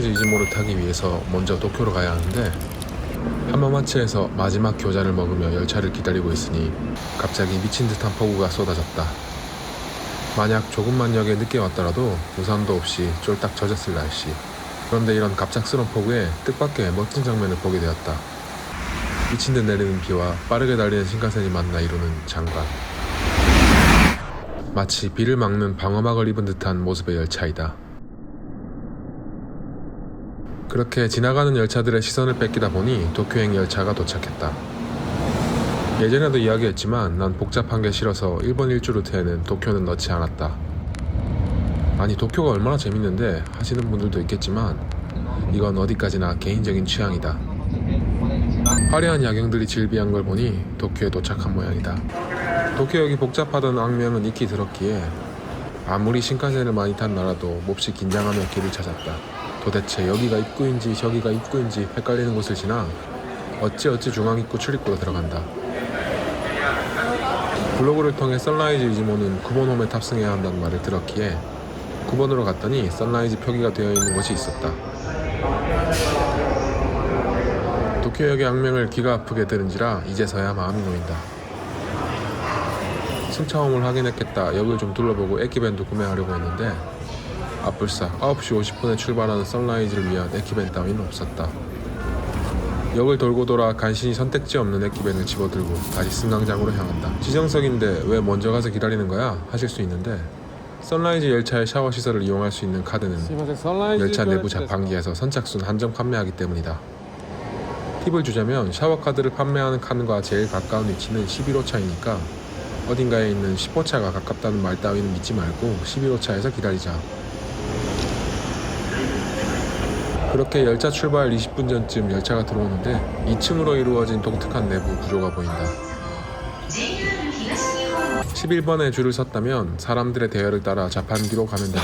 선라이즈 이즈모를 타기 위해서 먼저 도쿄로 가야 하는데 하마마치에서 마지막 교자를 먹으며 열차를 기다리고 있으니 갑자기 미친 듯한 폭우가 쏟아졌다. 만약 조금만 역에 늦게 왔더라도 우산도 없이 쫄딱 젖었을 날씨. 그런데 이런 갑작스런 폭우에 뜻밖의 멋진 장면을 보게 되었다. 미친 듯 내리는 비와 빠르게 달리는 신칸센이 만나 이루는 장관. 마치 비를 막는 방어막을 입은 듯한 모습의 열차이다. 그렇게 지나가는 열차들의 시선을 뺏기다 보니 도쿄행 열차가 도착했다. 예전에도 이야기했지만 난 복잡한 게 싫어서 일본 일주 루트에는 도쿄는 넣지 않았다. 아니 도쿄가 얼마나 재밌는데 하시는 분들도 있겠지만 이건 어디까지나 개인적인 취향이다. 화려한 야경들이 질비한 걸 보니 도쿄에 도착한 모양이다. 도쿄역이 복잡하던 악명은 익히 들었기에 아무리 신칸센을 많이 탄 나라도 몹시 긴장하며 길을 찾았다. 도대체 여기가 입구인지 저기가 입구인지 헷갈리는 곳을 지나 어찌어찌 중앙입구 출입구로 들어간다. 블로그를 통해 선라이즈 이즈모는 9번 홈에 탑승해야 한다는 말을 들었기에 9번으로 갔더니 선라이즈 표기가 되어 있는 곳이 있었다. 도쿄역의 악명을 귀가 아프게 들은지라 이제서야 마음이 놓인다. 승차원을 확인했겠다 역을 좀 둘러보고 에키벤도 구매하려고 했는데 아뿔싸 9시 50분에 출발하는 선라이즈를 위한 에키벤 따위는 없었다. 역을 돌고 돌아 간신히 선택지 없는 에키벤을 집어들고 다시 승강장으로 향한다. 지정석인데 왜 먼저 가서 기다리는 거야? 하실 수 있는데 선라이즈 열차의 샤워 시설을 이용할 수 있는 카드는 열차 내부 자판기에서 선착순 한정 판매하기 때문이다. 팁을 주자면 샤워 카드를 판매하는 칸과 제일 가까운 위치는 11호차이니까 어딘가에 있는 10호차가 가깝다는 말 따위는 믿지 말고 11호차에서 기다리자. 그렇게 열차 출발 20분 전쯤 열차가 들어오는데 2층으로 이루어진 독특한 내부 구조가 보인다. 11번에 줄을 섰다면 사람들의 대열을 따라 자판기로 가면 된다.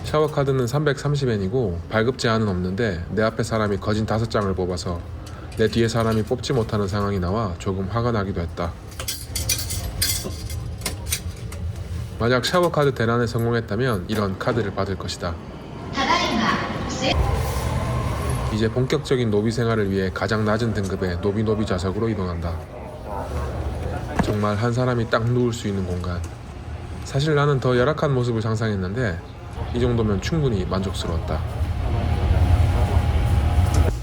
샤워 카드는 330엔이고 발급 제한은 없는데 내 앞에 사람이 거진 5장을 뽑아서 내 뒤에 사람이 뽑지 못하는 상황이 나와 조금 화가 나기도 했다. 만약 샤워 카드 대란에 성공했다면 이런 카드를 받을 것이다. 이제 본격적인 노비 생활을 위해 가장 낮은 등급의 노비 좌석으로 이동한다. 정말 한 사람이 딱 누울 수 있는 공간. 사실 나는 더 열악한 모습을 상상했는데 이 정도면 충분히 만족스러웠다.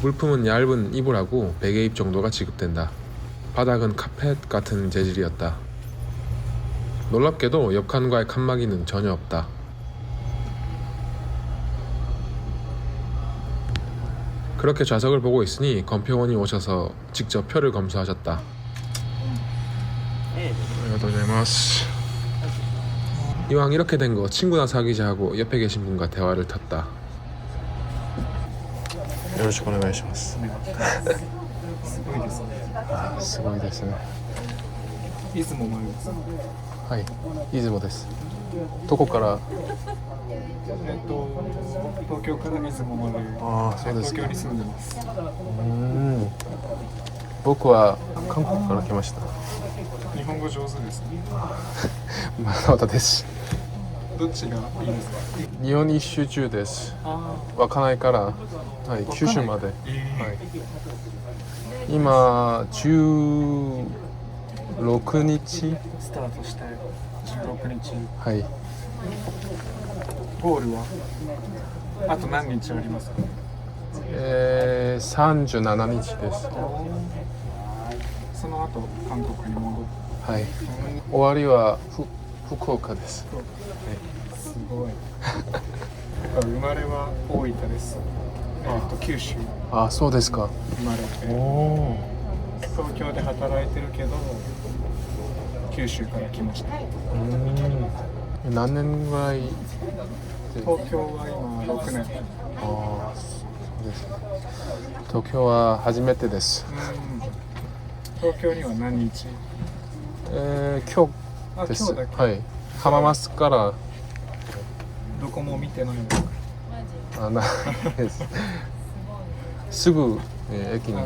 물품은 얇은 이불하고 베개입 정도가 지급된다. 바닥은 카펫 같은 재질이었다. 놀랍게도 옆 칸과의 칸막이는 전혀 없다. 그렇게 좌석을 보고 있으니 검표원이 오셔서 직접 표를 검수하셨다. 이왕 이렇게 된 거 친구나 사귀자 하고 옆에 계신 분과 대화를 탔다. よろしくお願いします。すごいですね。いつも参ります。はい、出雲です。どこから？東京から出雲まで。ああ、そうですか。東京に住んでます。僕は韓国から来ました。日本語上手ですね。まだです。どっちがいいですか？日本に集中です。稚内から、はい、九州まで。はい、今16日スタートして16日。はい。ゴールはあと何日ありますか？37日です。その後韓国に戻って。はい。終わりは福岡です。すごい。生まれは大分です。九州。あ、そうですか。生まれて。東京で働いてるけど九州から来ました。何年ぐらい？東京は今6年。ああ、そうですね。東京は初めてです。東京には何日？今日です。今日だけ。はい。浜松からどこも見てないのか。ないです。すぐ、駅に。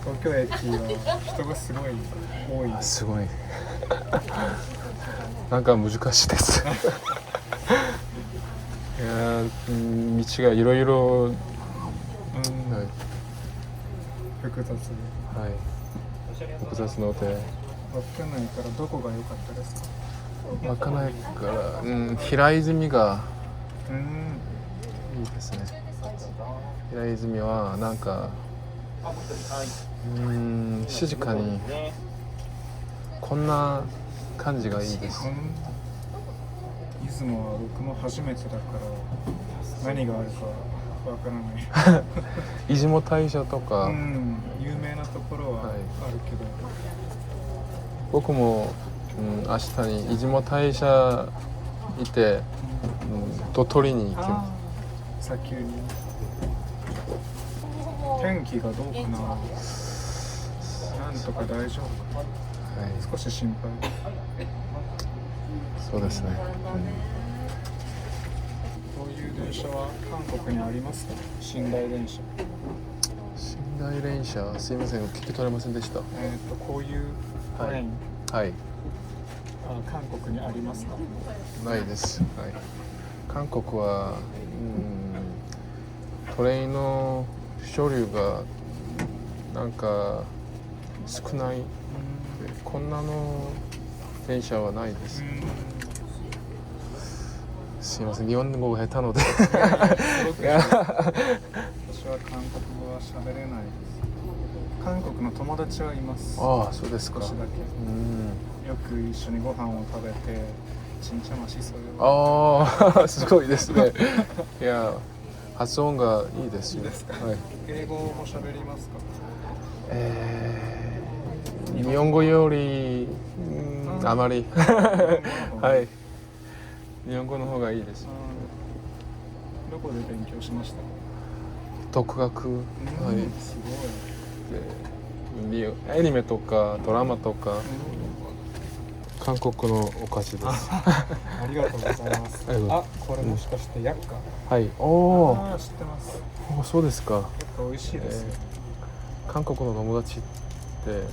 東京駅は人がすごい多い。すごい。なんか難しいです。やー道がいろいろ、はい複雑で複雑なのでわかんないからどこが良かったですか？湧かないから、平泉がうんいいですね。平泉はなんか静かにこんな感じがいいです。出雲は僕も初めてだから何があるかわからない出雲大社とか、有名なところはあるけど、僕も、明日に出雲大社行って、鳥取に行きま砂丘に天気がどうかな、なんとか大丈夫、す。少し心配。そうですね。こういう電車は韓国にありますか？寝台電車。寝台電車、すいません、聞き取れませんでした。こういうトレイン、はい韓国にありますか？ないです。韓国はトレインの所有がなんか少ない、こんなの電車はないです。すいません、日本語が下手ので私は韓国語は喋れないです。韓国の友達はいます。ああ、そうですか。少しだけ。よく一緒にご飯を食べてちんちゃましそうよ。ああ、すごいですね。いや、発音がいいですよ。いいですか？英語も喋りますか？日本語よりあまりはい、日本語の方がいいです。どこで勉強しました？独学、すでアニメとかドラマとか、韓国のお菓子です。ありがとうございます。あ、これもしかしてヤッカ？はい。おー、知ってます。そうですか。やっぱ美味しいですよ。韓国の友達って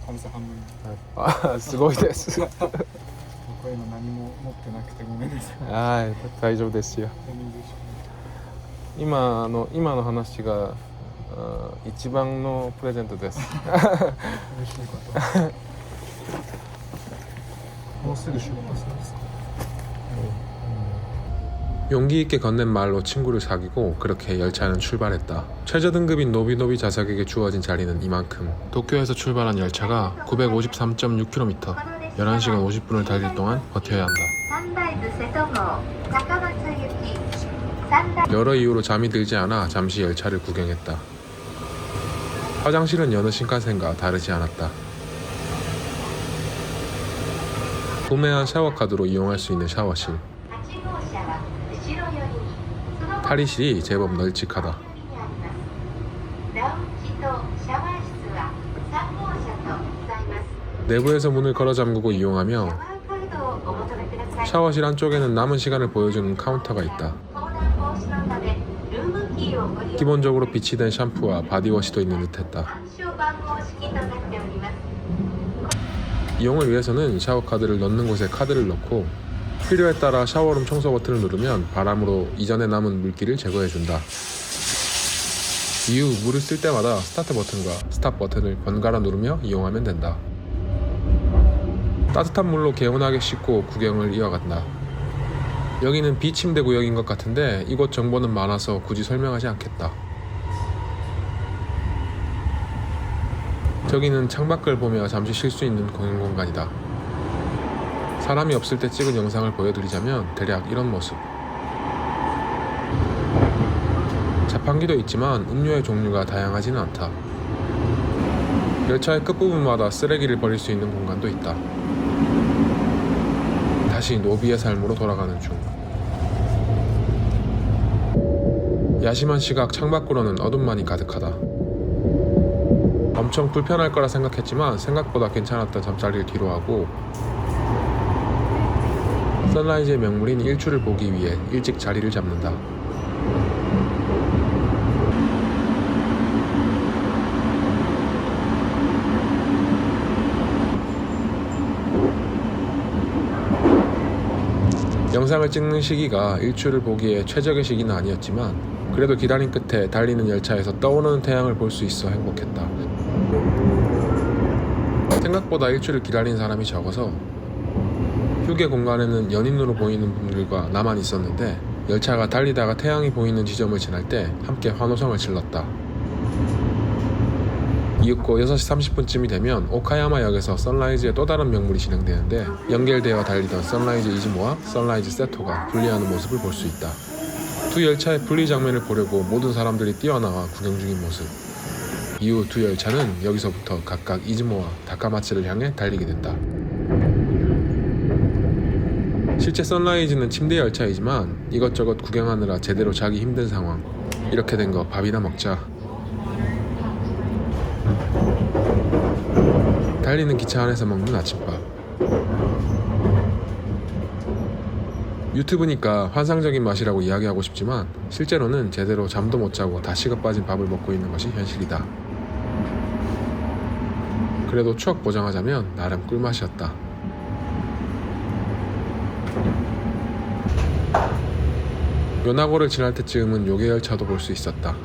半分あ、すごいです。僕は今何も持ってなくてごめんなさい。はい、大丈夫ですよ。今の話が一番のプレゼントです。嬉しいこと。もうすぐ出発ですか？ 용기 있게 건넨 말로 친구를 사귀고 그렇게 열차는 출발했다. 최저등급인 노비노비 좌석에게 주어진 자리는 이만큼. 도쿄에서 출발한 열차가 953.6km, 11시간 50분을 달릴 동안 버텨야 한다. 여러 이유로 잠이 들지 않아 잠시 열차를 구경했다. 화장실은 여느 신칸센과 다르지 않았다. 구매한 샤워카드로 이용할 수 있는 샤워실. 탈의실이 제법 널찍하다. 내부에서 문을 걸어 잠그고 이용하며 샤워실 안쪽에는 남은 시간을 보여주는 카운터가 있다. 기본적으로 비치된 샴푸와 바디워시도 있는 듯했다. 이용을 위해서는 샤워카드를 넣는 곳에 카드를 넣고 필요에 따라 샤워룸 청소 버튼을 누르면 바람으로 이전에 남은 물기를 제거해준다. 이후 물을 쓸 때마다 스타트 버튼과 스탑 버튼을 번갈아 누르며 이용하면 된다. 따뜻한 물로 개운하게 씻고 구경을 이어간다. 여기는 비침대 구역인 것 같은데 이곳 정보는 많아서 굳이 설명하지 않겠다. 저기는 창밖을 보며 잠시 쉴 수 있는 공연공간이다. 사람이 없을 때 찍은 영상을 보여드리자면 대략 이런 모습. 자판기도 있지만 음료의 종류가 다양하지는 않다. 열차의 끝부분마다 쓰레기를 버릴 수 있는 공간도 있다. 다시 노비의 삶으로 돌아가는 중. 야심한 시각 창밖으로는 어둠만이 가득하다. 엄청 불편할 거라 생각했지만 생각보다 괜찮았던 잠자리를 뒤로하고 선라이즈의 명물인 일출을 보기 위해 일찍 자리를 잡는다. 영상을 찍는 시기가 일출을 보기에 최적의 시기는 아니었지만 그래도 기다림 끝에 달리는 열차에서 떠오르는 태양을 볼 수 있어 행복했다. 생각보다 일출을 기다리는 사람이 적어서 휴게 공간에는 연인으로 보이는 분들과 나만 있었는데 열차가 달리다가 태양이 보이는 지점을 지날 때 함께 환호성을 질렀다. 이윽고 6시 30분쯤이 되면 오카야마역에서 선라이즈의 또 다른 명물이 진행되는데 연결되어 달리던 선라이즈 이즈모와 선라이즈 세토가 분리하는 모습을 볼 수 있다. 두 열차의 분리 장면을 보려고 모든 사람들이 뛰어나와 구경 중인 모습. 이후 두 열차는 여기서부터 각각 이즈모와 다카마츠를 향해 달리게 된다. 실제 선라이즈는 침대 열차이지만 이것저것 구경하느라 제대로 자기 힘든 상황. 이렇게 된 거 밥이나 먹자. 달리는 기차 안에서 먹는 아침밥. 유튜브니까 환상적인 맛이라고 이야기하고 싶지만 실제로는 제대로 잠도 못 자고 다 식어 빠진 밥을 먹고 있는 것이 현실이다. 그래도 추억 보정하자면 나름 꿀맛이었다. 요나고를 지날 때쯤은 요괴열차도 볼 수 있었다.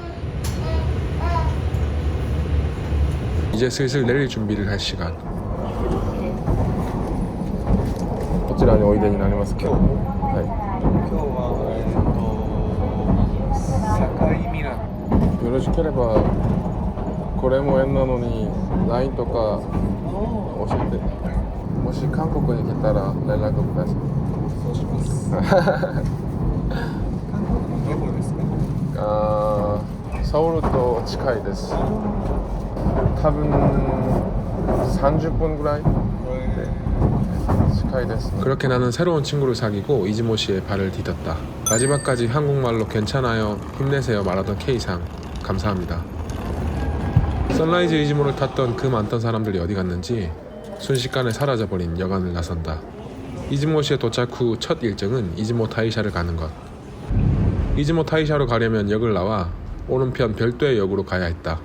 이제 슬슬 내릴 준비를 할 시간. こちらにおいでになりますけども、は今日は境港。い、よろしければこれも縁なのに LINE とか教えて、もし韓国に来たら連絡ください。そうします。韓国のどこですか？ソウルと近いです。多分30분ぐらいで近いですね。 그렇게 나는 새로운 친구를 사귀고 이즈모 씨의 발을 디뎠다. 마지막까지 한국말로 괜찮아요, 힘내세요 말하던 K상 감사합니다. 선라이즈 이즈모를 탔던 그 많던 사람들이 어디 갔는지 순식간에 사라져버린 여관을 나선다. 이즈모 씨의 도착 후 첫 일정은 이즈모 타이샤를 가는 것. 이즈모 타이샤로 가려면 역을 나와 오른편 별도의 역으로 가야 했다.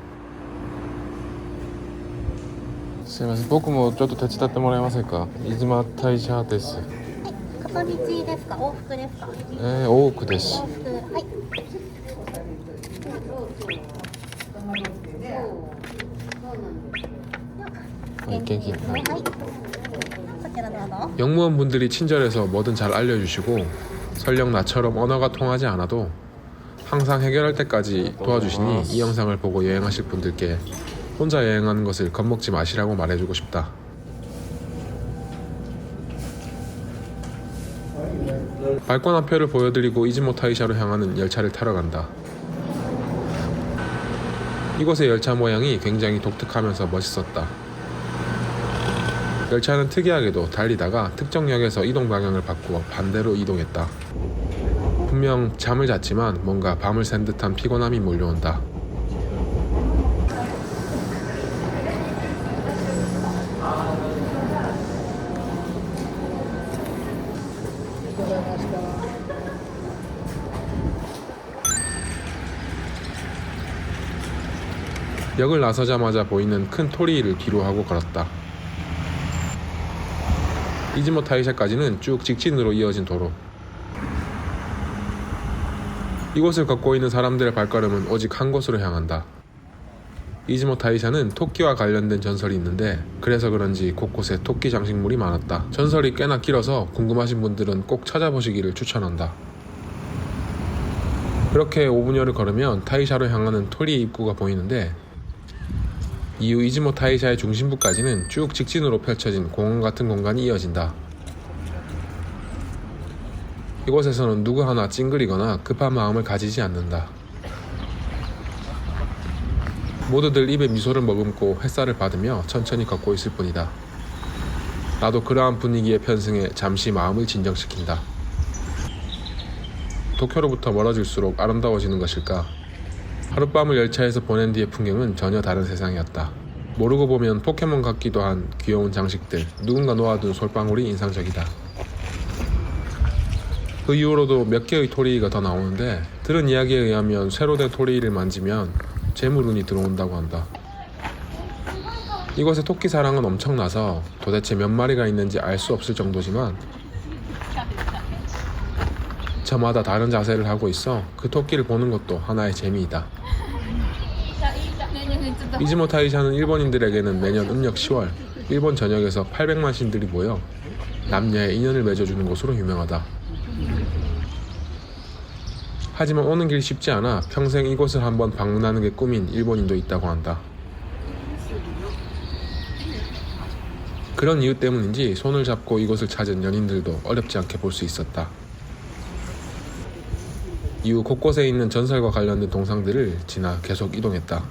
すいません、僕もちょっと手伝ってもらえませんか。飯島大社です。片道ですか？往復ですか？多くです。往復、はい。元気。はい。こちらどうぞ。 역무원분들이 친절해서 뭐든 잘 알려주시고 설령 나처럼 언어가 통하지 않아도 항상 해결할 때까지 도와주시니 이 영상을 보고 여행하실 분들께 혼자 여행하는 것을 겁먹지 마시라고 말해주고 싶다. 발권화표를 보여드리고 이즈모 타이샤로 향하는 열차를 타러 간다. 이곳의 열차 모양이 굉장히 독특하면서 멋있었다. 열차는 특이하게도 달리다가 특정 역에서 이동 방향을 바꾸어 반대로 이동했다. 분명 잠을 잤지만 뭔가 밤을 샌 듯한 피곤함이 몰려온다. 역을 나서자마자 보이는 큰 토리를 뒤로 하고 걸었다. 이즈모 타이샤까지는 쭉 직진으로 이어진 도로. 이곳을 걷고 있는 사람들의 발걸음은 오직 한 곳으로 향한다. 이즈모 타이샤는 토끼와 관련된 전설이 있는데 그래서 그런지 곳곳에 토끼 장식물이 많았다. 전설이 꽤나 길어서 궁금하신 분들은 꼭 찾아보시기를 추천한다. 그렇게 5분여를 걸으면 타이샤로 향하는 토리 입구가 보이는데 이후 이즈모 타이샤의 중심부까지는 쭉 직진으로 펼쳐진 공원 같은 공간이 이어진다. 이곳에서는 누구 하나 찡그리거나 급한 마음을 가지지 않는다. 모두들 입에 미소를 머금고 햇살을 받으며 천천히 걷고 있을 뿐이다. 나도 그러한 분위기에 편승해 잠시 마음을 진정시킨다. 도쿄로부터 멀어질수록 아름다워지는 것일까? 하룻밤을 열차에서 보낸 뒤의 풍경은 전혀 다른 세상이었다. 모르고 보면 포켓몬 같기도 한 귀여운 장식들, 누군가 놓아둔 솔방울이 인상적이다. 그 이후로도 몇 개의 토리이가 더 나오는데 들은 이야기에 의하면 새로 된 토리이를 만지면 재물운이 들어온다고 한다. 이곳의 토끼 사랑은 엄청나서 도대체 몇 마리가 있는지 알 수 없을 정도지만 저마다 다른 자세를 하고 있어 그 토끼를 보는 것도 하나의 재미이다. 이즈모 타이샤는 일본인들에게는 매년 음력 10월 일본 전역에서 800만 신들이 모여 남녀의 인연을 맺어주는 곳으로 유명하다. 하지만 오는 길이 쉽지 않아 평생 이곳을 한번 방문하는 게 꿈인 일본인도 있다고 한다. 그런 이유 때문인지 손을 잡고 이곳을 찾은 연인들도 어렵지 않게 볼 수 있었다. 이후 곳곳에 있는 전설과 관련된 동상들을 지나 계속 이동했다.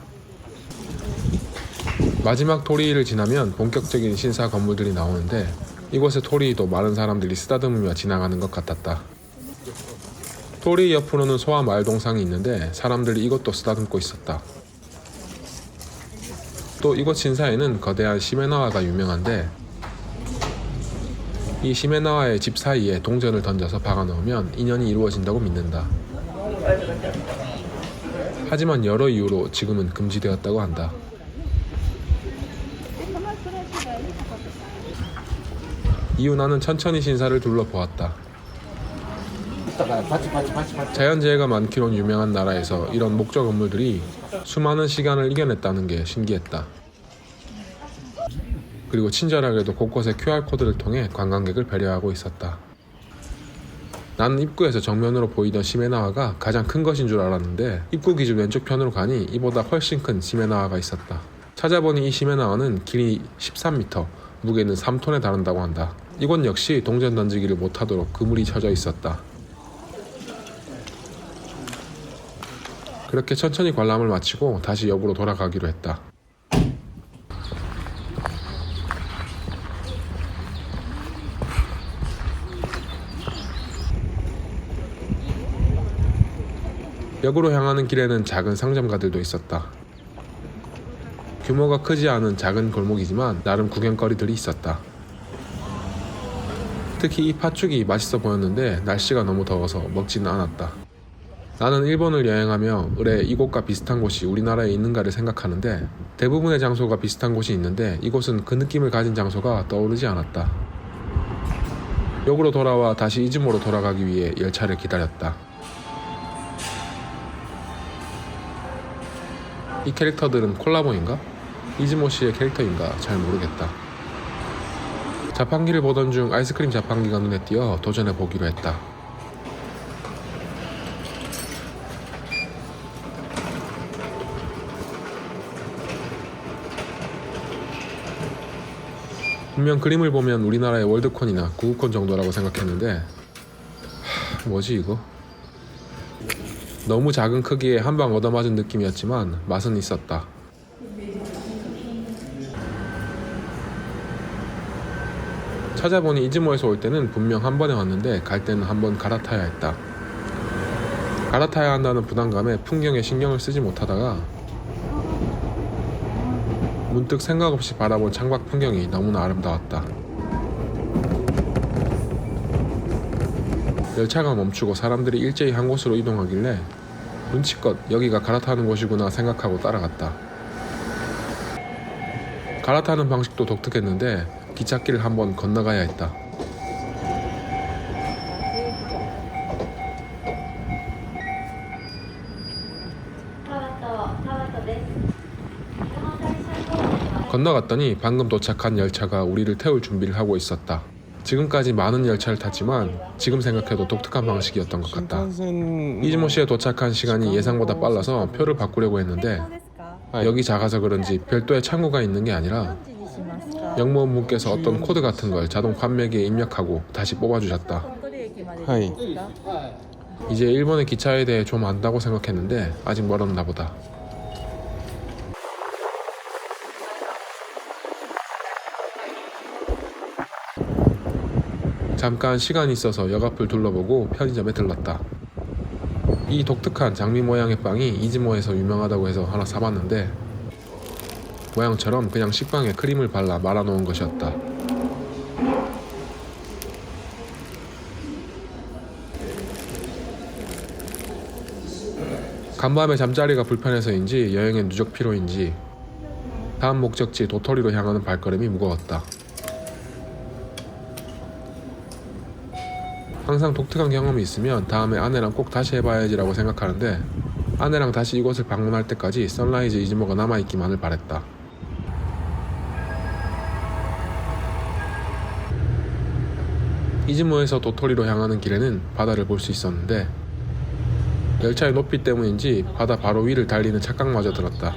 마지막 토리를 지나면 본격적인 신사 건물들이 나오는데 이곳의 토리도 많은 사람들이 쓰다듬으며 지나가는 것 같았다. 토리 옆으로는 소와 말 동상이 있는데 사람들이 이것도 쓰다듬고 있었다. 또 이곳 신사에는 거대한 시메나와가 유명한데 이 시메나와의 집 사이에 동전을 던져서 박아넣으면 인연이 이루어진다고 믿는다. 하지만 여러 이유로 지금은 금지되었다고 한다. 이후 나는 천천히 신사를 둘러보았다. 자연재해가 많기론 유명한 나라에서 이런 목조 건물들이 수많은 시간을 이겨냈다는 게 신기했다. 그리고 친절하게도 곳곳에 QR코드를 통해 관광객을 배려하고 있었다. 나는 입구에서 정면으로 보이던 시메나와가 가장 큰 것인 줄 알았는데 입구 기준 왼쪽 편으로 가니 이보다 훨씬 큰 시메나와가 있었다. 찾아보니 이 시메나와는 길이 13m, 무게는 3톤에 달한다고 한다. 이곳 역시 동전 던지기를 못하도록 그물이 쳐져 있었다. 그렇게 천천히 관람을 마치고 다시 역으로 돌아가기로 했다. 역으로 향하는 길에는 작은 상점가들도 있었다. 규모가 크지 않은 작은 골목이지만 나름 구경거리들이 있었다. 특히 이 팥죽이 맛있어 보였는데 날씨가 너무 더워서 먹지는 않았다. 나는 일본을 여행하며 의뢰 이곳과 비슷한 곳이 우리나라에 있는가를 생각하는데 대부분의 장소가 비슷한 곳이 있는데 이곳은 그 느낌을 가진 장소가 떠오르지 않았다. 역으로 돌아와 다시 이즈모로 돌아가기 위해 열차를 기다렸다. 이 캐릭터들은 콜라보인가? 이즈모 씨의 캐릭터인가 잘 모르겠다. 자판기를 보던 중 아이스크림 자판기가 눈에 띄어 도전해 보기로 했다. 분명 그림을 보면 우리나라의 월드콘이나 구구콘 정도라고 생각했는데 뭐지 이거? 너무 작은 크기에 한 방 얻어맞은 느낌이었지만 맛은 있었다. 찾아보니 이즈모에서 올 때는 분명 한 번에 왔는데 갈 때는 한 번 갈아타야 했다. 갈아타야 한다는 부담감에 풍경에 신경을 쓰지 못하다가 문득 생각 없이 바라본 창밖 풍경이 너무나 아름다웠다. 열차가 멈추고 사람들이 일제히 한 곳으로 이동하길래 눈치껏 여기가 갈아타는 곳이구나 생각하고 따라갔다. 갈아타는 방식도 독특했는데 기찻길을 한번 건너가야 했다. 건너갔더니 방금 도착한 열차가 우리를 태울 준비를 하고 있었다. 지금까지 많은 열차를 탔지만 지금 생각해도 독특한 방식이었던 것 같다. 이즈모 씨에 도착한 시간이 예상보다 빨라서 표를 바꾸려고 했는데 역이 작아서 그런지 별도의 창구가 있는 게 아니라 역무원분께서 어떤 코드 같은 걸 자동 판매기에 입력하고 다시 뽑아주셨다. 이제 일본의 기차에 대해 좀 안다고 생각했는데 아직 멀었나 보다. 잠깐 시간이 있어서 역 앞을 둘러보고 편의점에 들렀다. 이 독특한 장미 모양의 빵이 이즈모에서 유명하다고 해서 하나 사봤는데 모양처럼 그냥 식빵에 크림을 발라 말아놓은 것이었다. 간밤에 잠자리가 불편해서인지 여행의 누적 피로인지 다음 목적지 도토리로 향하는 발걸음이 무거웠다. 항상 독특한 경험이 있으면 다음에 아내랑 꼭 다시 해봐야지라고 생각하는데 아내랑 다시 이곳을 방문할 때까지 선라이즈 이즈모가 남아있기만을 바랬다. 이즈모에서 도토리로 향하는 길에는 바다를 볼 수 있었는데 열차의 높이 때문인지 바다 바로 위를 달리는 착각마저 들었다.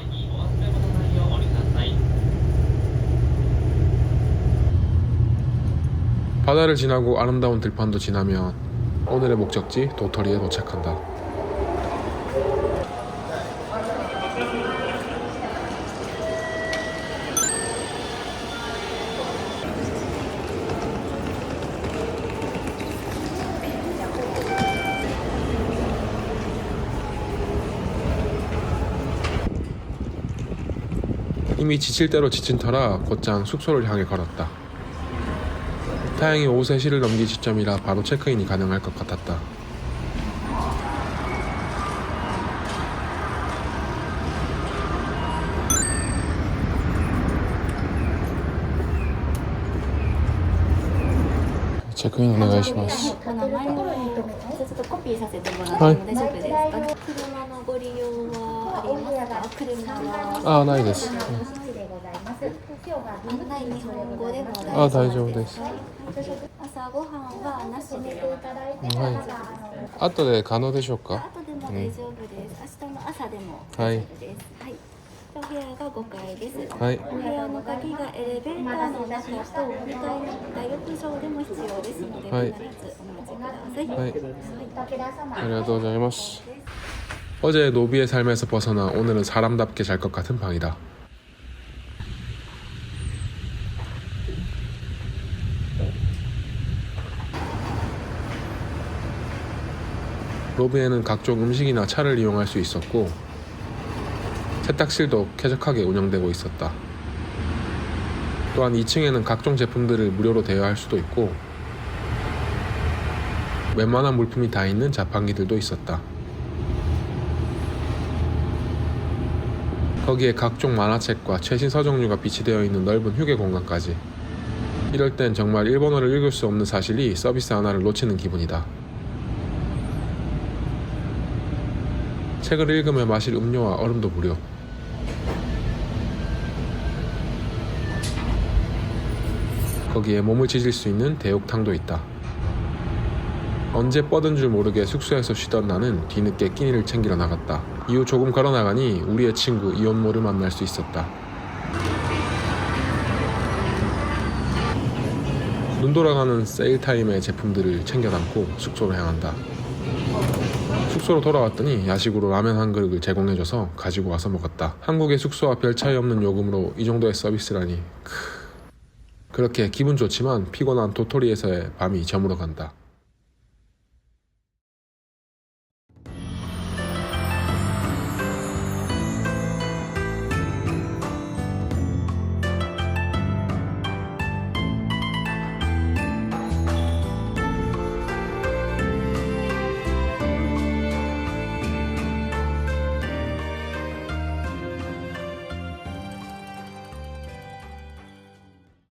바다를 지나고 아름다운 들판도 지나며 오늘의 목적지 도토리에 도착한다. 이미 지칠 대로 지친 터라 곧장 숙소를 향해 걸었다. 다행히 오후 3시를 넘긴 시점이라 바로 체크인이 가능할 것 같았다. 체크인 お願いします。お名前をちょっとコピーさせてもらっても大丈夫ですか？車のご利用はありますか？車はないです。案内日本語でも大丈夫です。朝ごはんはなしで後で可能でしょうか？後でも大丈夫です。明日の朝でもはい大丈夫です。はい。お部屋が5階です。はい。お部屋の鍵がエレベーターの中と2階の大浴場でも必要ですので、はい必ずお待ちください。はい。ありがとうございます。 어제의 노비의 삶에서 벗어나 오늘은 사람답게 잘 것 같은 방이다. 로비에는 각종 음식이나 차를 이용할 수 있었고 세탁실도 쾌적하게 운영되고 있었다. 또한 2층에는 각종 제품들을 무료로 대여할 수도 있고 웬만한 물품이 다 있는 자판기들도 있었다. 거기에 각종 만화책과 최신 서적류가 비치되어 있는 넓은 휴게 공간까지. 이럴 땐 정말 일본어를 읽을 수 없는 사실이 서비스 하나를 놓치는 기분이다. 책을 읽으며 마실 음료와 얼음도 무료. 거기에 몸을 지질 수 있는 대욕탕도 있다. 언제 뻗은 줄 모르게 숙소에서 쉬던 나는 뒤늦게 끼니를 챙기러 나갔다. 이후 조금 걸어 나가니 우리의 친구 이온모를 만날 수 있었다. 눈 돌아가는 세일 타임의 제품들을 챙겨 담고 숙소로 향한다. 숙소로 돌아왔더니 야식으로 라면 한 그릇을 제공해줘서 가지고 와서 먹었다. 한국의 숙소와 별 차이 없는 요금으로 이 정도의 서비스라니. 그렇게 기분 좋지만 피곤한 도토리에서의 밤이 저물어 간다.